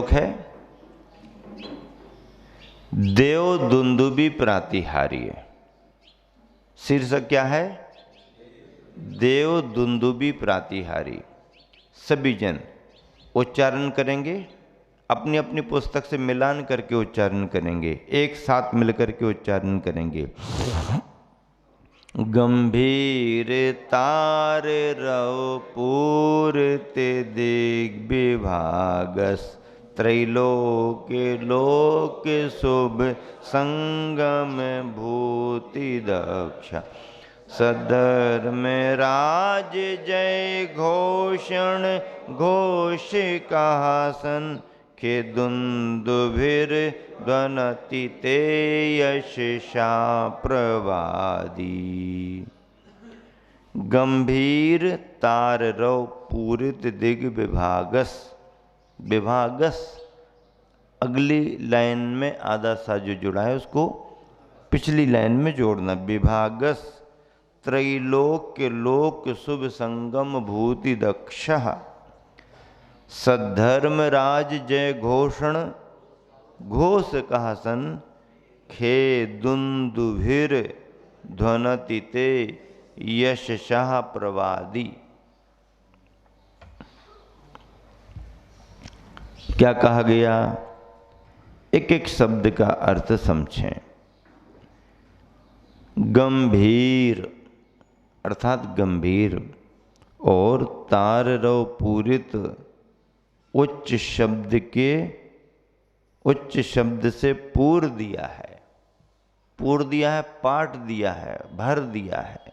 श्लोक है, देव दुंदुबी प्रातिहार्य। शीर्षक क्या है? देव दुंदुबी प्रातिहारी। सभी जन उच्चारण करेंगे, अपनी अपनी पुस्तक से मिलान करके उच्चारण करेंगे, एक साथ मिलकर के उच्चारण करेंगे। गंभीर तार रव पूर्ति दिग्विभागस त्रैलोक लोक शुभ संगम भूति दक्ष सधर्म राज जय घोषण घोष कहासन खे दुंदुभिर ध्वनति ते यशसा प्रवादी। गंभीर तार रव पूरित दिग विभागस। विभागस अगली लाइन में आधा सा जो जुड़ा है उसको पिछली लाइन में जोड़ना। विभागस त्रैलोक लोक शुभ संगम भूति दक्ष सद्धर्म राज जय घोषण घोष कहासन खे दुंदुभिर ध्वनति ते यशसा प्रवादी। क्या कहा गया? एक एक शब्द का अर्थ समझें। गंभीर अर्थात गंभीर और ताररव पूरित उच्च शब्द के उच्च शब्द से पूर दिया है, पूर दिया है, पाट दिया है, भर दिया है।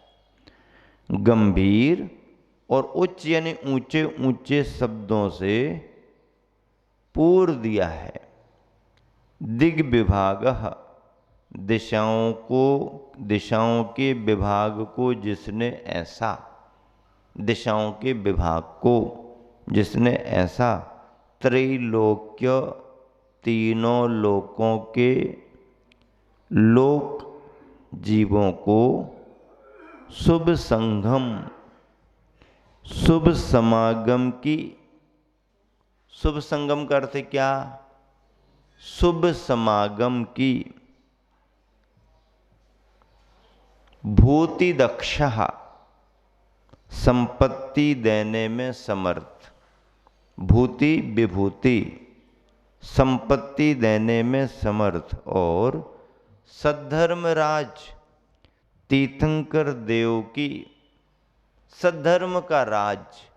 गंभीर और उच्च यानी ऊंचे ऊंचे शब्दों से पूर दिया है। दिग विभाग दिशाओं को, दिशाओं के विभाग को जिसने ऐसा, दिशाओं के विभाग को जिसने ऐसा, त्रैलोक्य तीनों लोकों के लोक जीवों को, शुभ संगम शुभ समागम की। शुभ संगम का अर्थ क्या? शुभ समागम की। भूति दक्षः संपत्ति देने में समर्थ। भूति विभूति संपत्ति देने में समर्थ। और सद्धर्मराज तीर्थंकर देव की, सद्धर्म का राज।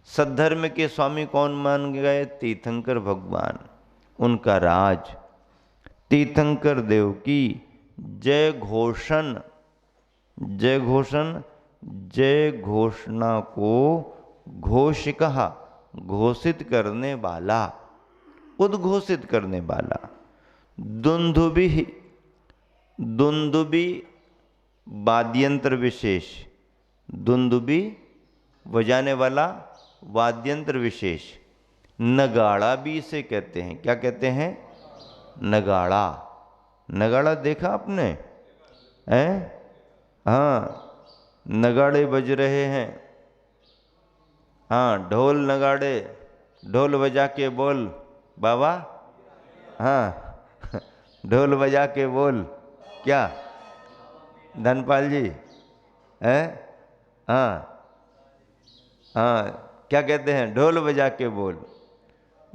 सद्धर्म के स्वामी कौन मान गए? तीर्थंकर भगवान, उनका राज। तीर्थंकर देव की जय घोषण, जय घोषण, जय घोषणा को घोष कहा, घोषित करने वाला, उद्घोषित करने वाला। दुंदुभि, दुंदुभि वाद्यंत्र विशेष, दुंदुभि बजाने वाला वाद्यंत्र विशेष। नगाड़ा भी इसे कहते हैं। क्या कहते हैं? नगाड़ा। नगाड़ा देखा आपने? हैं? हाँ, नगाड़े बज रहे हैं। हाँ, ढोल नगाड़े, ढोल बजा के बोल बाबा। हाँ, ढोल बजा के बोल। क्या धनपाल जी? हैं? हाँ हाँ, क्या कहते हैं? ढोल बजा के बोल।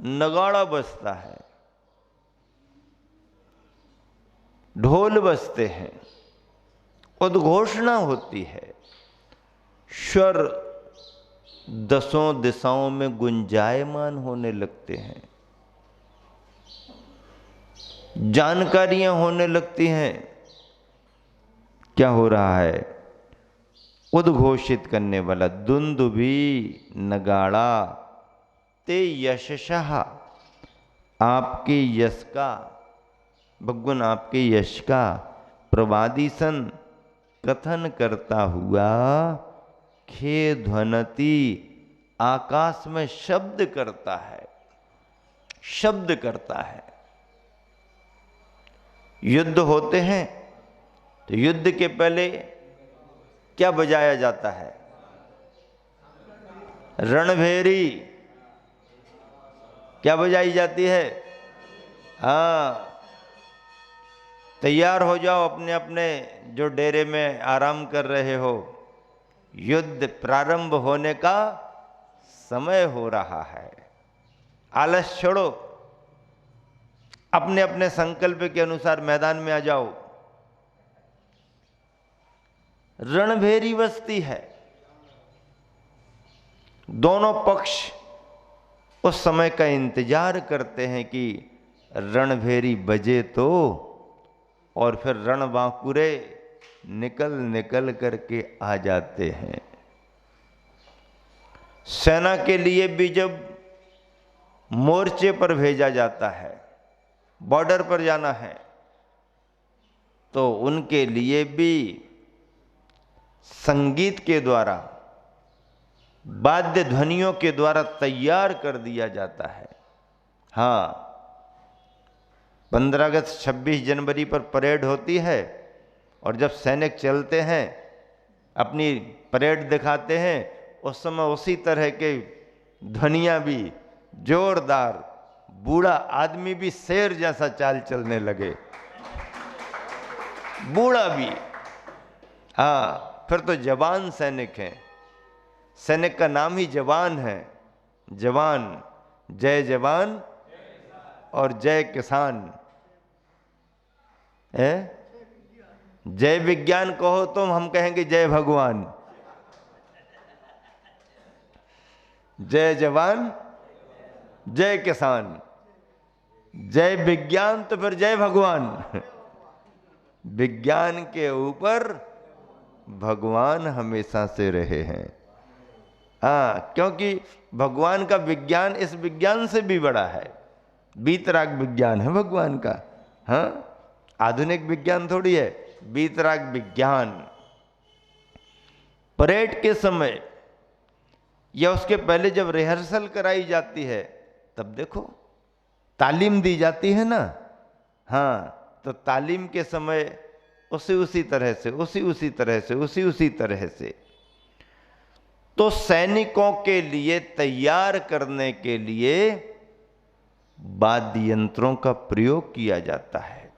नगाड़ा बजता है, ढोल बजते हैं, उद्घोषणा होती है, स्वर दसों दिशाओं में गुंजायमान होने लगते हैं, जानकारियां होने लगती हैं। क्या हो रहा है? उद्घोषित करने वाला। दुंदुभि नगाड़ा ते यशसः आपके यश का, भगवान आपके यश का, प्रवादी सन कथन करता हुआ, खे ध्वनति आकाश में शब्द करता है, शब्द करता है। युद्ध होते हैं तो युद्ध के पहले क्या बजाया जाता है? रणभेरी। क्या बजाई जाती है? हाँ, तैयार हो जाओ अपने अपने जो डेरे में आराम कर रहे हो, युद्ध प्रारंभ होने का समय हो रहा है। आलस छोड़ो, अपने अपने संकल्प के अनुसार मैदान में आ जाओ। रणभेरी बजती है, दोनों पक्ष उस समय का इंतजार करते हैं कि रणभेरी बजे तो, और फिर रणबांकुरे निकल निकल करके आ जाते हैं। सेना के लिए भी जब मोर्चे पर भेजा जाता है, बॉर्डर पर जाना है, तो उनके लिए भी संगीत के द्वारा, वाद्य ध्वनियों के द्वारा तैयार कर दिया जाता है। हाँ, 15 अगस्त 26 जनवरी पर परेड होती है, और जब सैनिक चलते हैं, अपनी परेड दिखाते हैं, उस समय उसी तरह के ध्वनियाँ भी जोरदार, बूढ़ा आदमी भी शेर जैसा चाल चलने लगे, बूढ़ा भी। हाँ, फिर तो जवान सैनिक हैं, सैनिक का नाम ही जवान है। जवान, जय जवान और जय किसान है। जय विज्ञान कहो तो हम कहेंगे जय भगवान। जय जवान, जय किसान, जय विज्ञान तो फिर जय भगवान। विज्ञान के ऊपर भगवान हमेशा से रहे हैं। हाँ, क्योंकि भगवान का विज्ञान इस विज्ञान से भी बड़ा है। बीतराग विज्ञान है भगवान का। हाँ, आधुनिक विज्ञान थोड़ी है, बीतराग विज्ञान। परेड के समय या उसके पहले जब रिहर्सल कराई जाती है, तब देखो तालीम दी जाती है ना। हाँ, तो तालीम के समय उसी तरह से तो सैनिकों के लिए तैयार करने के लिए वाद्य यंत्रों का प्रयोग किया जाता है।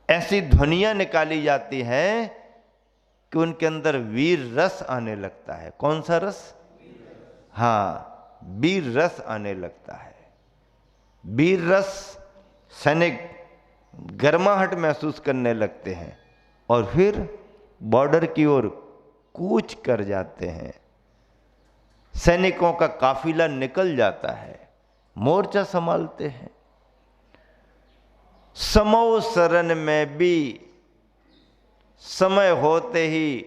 ऐसी ध्वनियां निकाली जाती हैं कि उनके अंदर वीर रस आने लगता है। कौन सा रस? हाँ, वीर रस आने लगता है। वीर रस, सैनिक गर्माहट महसूस करने लगते हैं और फिर बॉर्डर की ओर कूच कर जाते हैं। सैनिकों का काफिला निकल जाता है, मोर्चा संभालते हैं। समो शरण में भी समय होते ही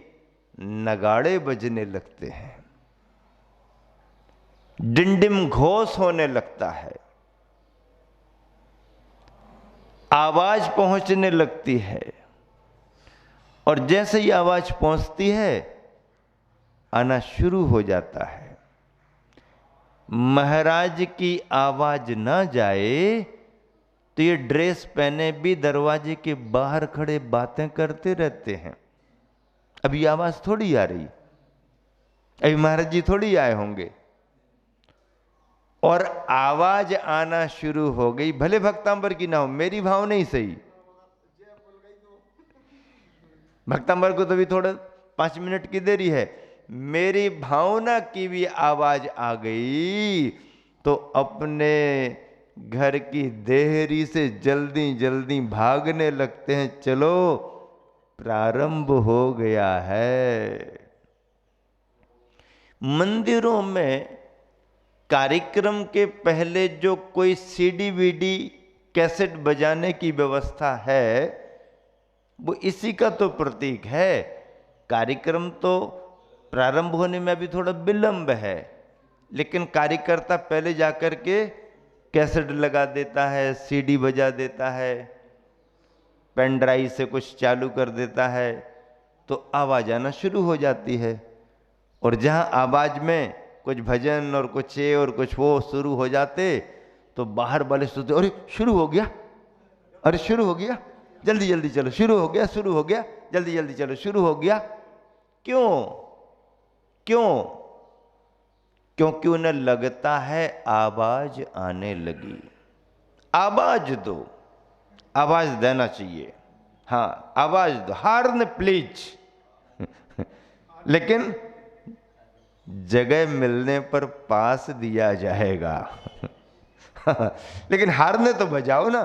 नगाड़े बजने लगते हैं, डिंडिम घोष होने लगता है, आवाज पहुंचने लगती है। और जैसे ही आवाज पहुंचती है, आना शुरू हो जाता है। महाराज की आवाज ना जाए तो ये ड्रेस पहने भी दरवाजे के बाहर खड़े बातें करते रहते हैं। अभी आवाज थोड़ी आ रही, अभी महाराज जी थोड़ी आए होंगे, और आवाज आना शुरू हो गई। भले भक्तांबर की ना हो, मेरी भाव नहीं सही। भक्तांबर को तो भी थोड़ा 5 मिनट की देरी है, मेरी भावना की भी आवाज आ गई तो अपने घर की देहरी से जल्दी जल्दी भागने लगते हैं। चलो, प्रारंभ हो गया है। मंदिरों में कार्यक्रम के पहले जो कोई सीडी वीडी कैसेट बजाने की व्यवस्था है, वो इसी का तो प्रतीक है। कार्यक्रम तो प्रारंभ होने में अभी थोड़ा विलंब है, लेकिन कार्यकर्ता पहले जाकर के कैसेट लगा देता है, सीडी बजा देता है, पेन ड्राइव से कुछ चालू कर देता है, तो आवाज आना शुरू हो जाती है। और जहां आवाज में कुछ भजन और कुछ ये और कुछ वो शुरू हो जाते, तो बाहर वाले सोचते, अरे शुरू हो गया, अरे शुरू हो गया, जल्दी जल्दी चलो, शुरू हो गया, शुरू हो गया, जल्दी जल्दी चलो, शुरू हो गया। क्यों? क्यों? क्योंकि उन्हें लगता है आवाज आने लगी। आवाज दो, आवाज देना चाहिए, हाँ आवाज दो, हार्न प्लीज। लेकिन जगह मिलने पर पास दिया जाएगा। लेकिन हारने तो बजाओ ना।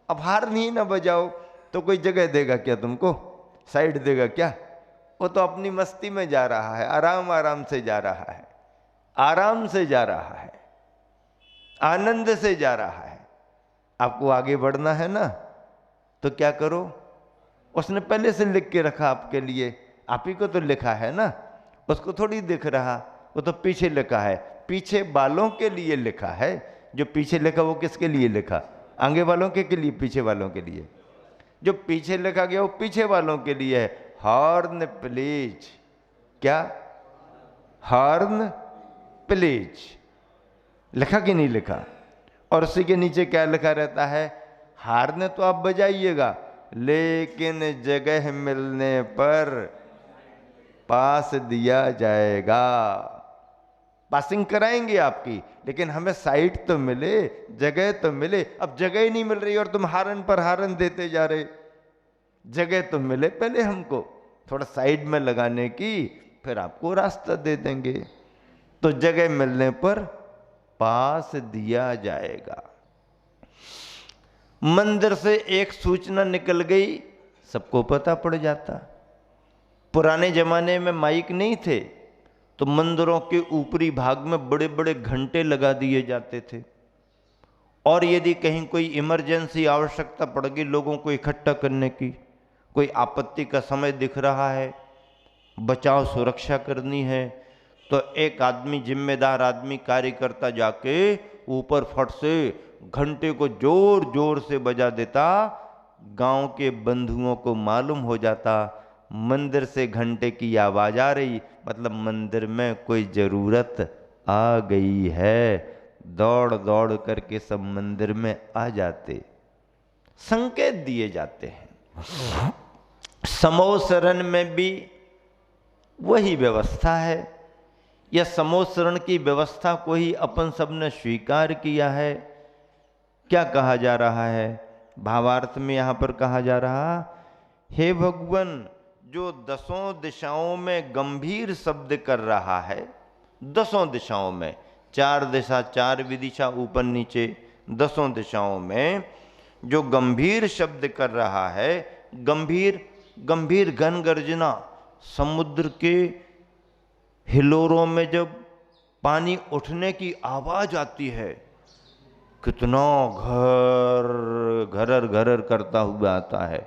अब हारन ही ना बजाओ तो कोई जगह देगा क्या तुमको, साइड देगा क्या? वो तो अपनी मस्ती में जा रहा है, आराम आराम से जा रहा है, आराम से जा रहा है, आनंद से जा रहा है। आपको आगे बढ़ना है ना, तो क्या करो, उसने पहले से लिख के रखा आपके लिए, आप ही को तो लिखा है ना, उसको थोड़ी दिख रहा, वो तो पीछे लिखा है, पीछे वालों के लिए लिखा है। जो पीछे लिखा वो किसके लिए लिखा? आगे वालों के लिए, पीछे वालों के लिए। जो पीछे लिखा गया वो पीछे वालों के लिए है। हॉर्न प्लीज, क्या हॉर्न प्लीज लिखा कि नहीं लिखा? और उसी के नीचे क्या लिखा रहता है? हारने तो आप बजाइएगा, लेकिन जगह मिलने पर पास दिया जाएगा। पासिंग कराएंगे आपकी, लेकिन हमें साइट तो मिले, जगह तो मिले। अब जगह ही नहीं मिल रही और तुम हारन पर हारन देते जा रहे। जगह तो मिले पहले हमको थोड़ा साइड में लगाने की, फिर आपको रास्ता दे देंगे। तो जगह मिलने पर पास दिया जाएगा। मंदिर से एक सूचना निकल गई, सबको पता पड़ जाता। पुराने जमाने में माइक नहीं थे, तो मंदिरों के ऊपरी भाग में बड़े बड़े घंटे लगा दिए जाते थे, और यदि कहीं कोई इमरजेंसी आवश्यकता पड़ गई लोगों को इकट्ठा करने की, कोई आपत्ति का समय दिख रहा है, बचाव सुरक्षा करनी है, तो एक आदमी, जिम्मेदार आदमी, कार्यकर्ता जाके ऊपर फट से घंटे को जोर जोर से बजा देता। गांव के बंधुओं को मालूम हो जाता मंदिर से घंटे की आवाज आ रही, मतलब मंदिर में कोई जरूरत आ गई है। दौड़ दौड़ करके सब मंदिर में आ जाते, संकेत दिए जाते हैं। समोसरण में भी वही व्यवस्था है। यह समोसरण की व्यवस्था को ही अपन सबने स्वीकार किया है। क्या कहा जा रहा है भावार्थ में? यहां पर कहा जा रहा, हे भगवान, जो दसों दिशाओं में गंभीर शब्द कर रहा है, दसों दिशाओं में, चार दिशा, चार विदिशा, ऊपर नीचे, दसों दिशाओं में जो गंभीर शब्द कर रहा है, गंभीर गंभीर घन गर्जना, समुद्र के हिलोरों में जब पानी उठने की आवाज आती है, कितना घरर घरर करता हुआ आता है,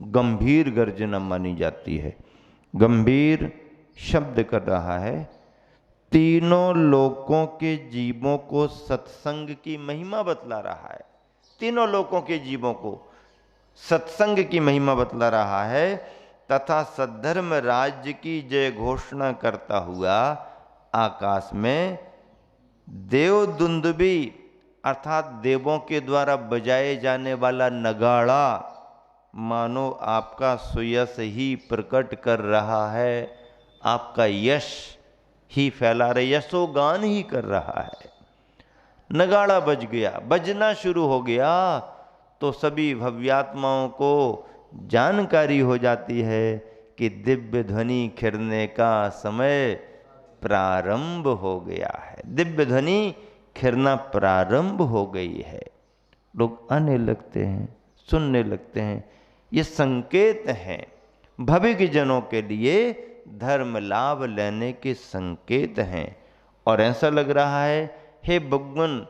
गंभीर गर्जना मानी जाती है। गंभीर शब्द कर रहा है। तीनों लोकों के जीवों को सत्संग की महिमा बतला रहा है। तीनों लोकों के जीवों को सत्संग की महिमा बतला रहा है, तथा सद्धर्म राज्य की जय घोषणा करता हुआ आकाश में देव दुंदुबी, अर्थात देवों के द्वारा बजाए जाने वाला नगाड़ा, मानो आपका सुयश ही प्रकट कर रहा है, आपका यश ही फैला रहे, यशोगान ही कर रहा है। नगाड़ा बज गया, बजना शुरू हो गया, तो सभी भव्यात्माओं को जानकारी हो जाती है कि दिव्य ध्वनि खिरने का समय प्रारंभ हो गया है। दिव्य ध्वनि खिरना प्रारंभ हो गई है। लोग आने लगते हैं, सुनने लगते हैं। ये संकेत हैं भविक जनों के लिए, धर्म लाभ लेने के संकेत हैं। और ऐसा लग रहा है, हे भगवान,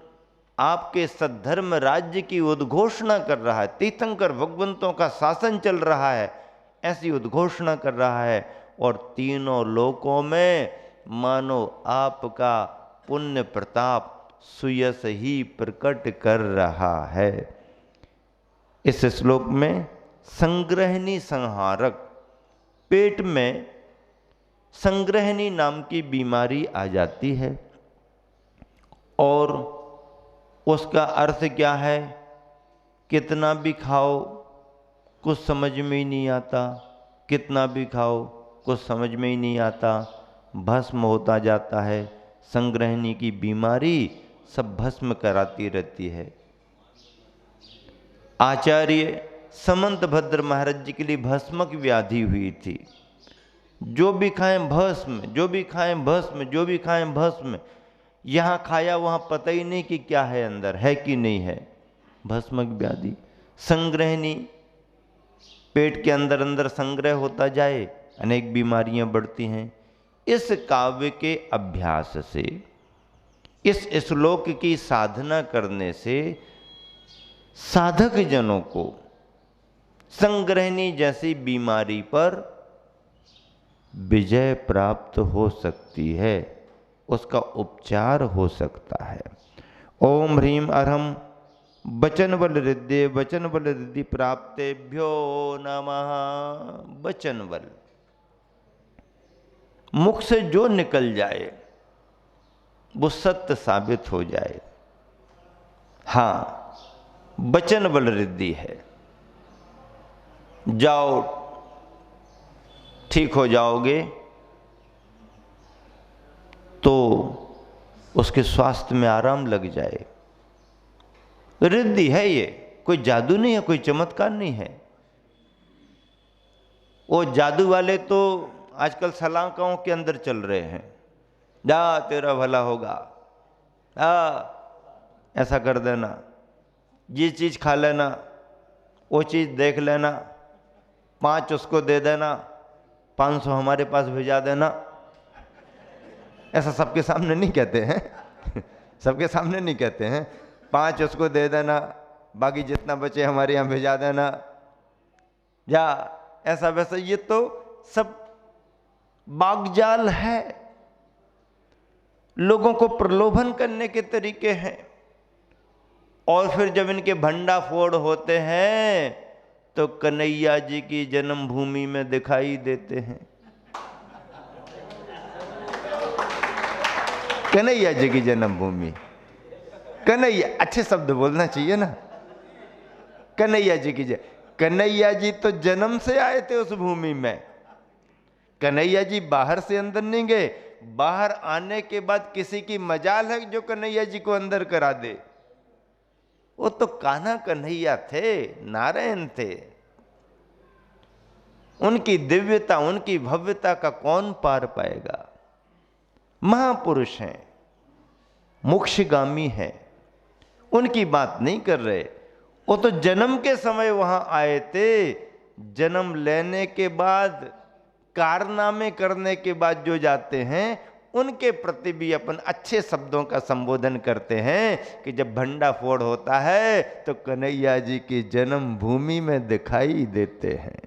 आपके सद्धर्म राज्य की उद्घोषणा कर रहा है। तीर्थंकर भगवंतों का शासन चल रहा है, ऐसी उद्घोषणा कर रहा है। और तीनों लोकों में मानो आपका पुण्य प्रताप सुयश ही प्रकट कर रहा है। इस श्लोक में संग्रहणी संहारक, पेट में संग्रहणी नाम की बीमारी आ जाती है, और उसका अर्थ क्या है? कितना भी खाओ कुछ समझ में ही नहीं आता, कितना भी खाओ कुछ समझ में ही नहीं आता, भस्म होता जाता है, संग्रहणी की बीमारी सब भस्म कराती रहती है। आचार्य समंतभद्र महाराज जी के लिए भस्मक व्याधि हुई थी। जो भी खाएं भस्म, जो भी खाएं भस्म, जो भी खाएं भस्म। यहाँ खाया वहाँ पता ही नहीं कि क्या है अंदर, है कि नहीं है। भस्मक व्याधि। संग्रहणी, पेट के अंदर अंदर संग्रह होता जाए, अनेक बीमारियां बढ़ती हैं। इस काव्य के अभ्यास से, इस श्लोक की साधना करने से साधक जनों को संग्रहणी जैसी बीमारी पर विजय प्राप्त हो सकती है, उसका उपचार हो सकता है। ओम ह्रीम अरहम बचन बल रिद्धि, वचन बल रिद्धि प्राप्तेभ्यो नमः। वचन बल, मुख से जो निकल जाए वो सत्य साबित हो जाए। हाँ, वचन बल रिद्धि है। जाओ, ठीक हो जाओगे तो उसके स्वास्थ्य में आराम लग जाए। रिद्धि है ये, कोई जादू नहीं है, कोई चमत्कार नहीं है। वो जादू वाले तो आजकल सलाखाओं के अंदर चल रहे हैं। जा तेरा भला होगा, ऐसा कर देना, ये चीज खा लेना, वो चीज देख लेना, 5 उसको दे देना, 500 हमारे पास भेजा देना। ऐसा सबके सामने नहीं कहते हैं सबके सामने नहीं कहते हैं। 5 उसको दे देना, बाकी जितना बचे हमारे यहाँ भेजा देना, या ऐसा वैसा। ये तो सब बागजाल है, लोगों को प्रलोभन करने के तरीके हैं। और फिर जब इनके भंडाफोड़ होते हैं तो कन्हैया जी की जन्मभूमि में दिखाई देते हैं। कन्हैया जी की जन्मभूमि, कन्हैया, अच्छे शब्द बोलना चाहिए ना। कन्हैया जी की कन्हैया जी तो जन्म से आए थे उस भूमि में। कन्हैया जी बाहर से अंदर नहीं गए। बाहर आने के बाद किसी की मजाल है जो कन्हैया जी को अंदर करा दे। वो तो कान्हा कन्हैया थे, नारायण थे। उनकी दिव्यता, उनकी भव्यता का कौन पार पाएगा। महापुरुष हैं, मोक्षगामी हैं, उनकी बात नहीं कर रहे। वो तो जन्म के समय वहां आए थे। जन्म लेने के बाद, कारनामे करने के बाद जो जाते हैं, उनके प्रति भी अपन अच्छे शब्दों का संबोधन करते हैं कि जब भंडाफोड़ होता है तो कन्हैया जी की जन्म भूमि में दिखाई देते हैं।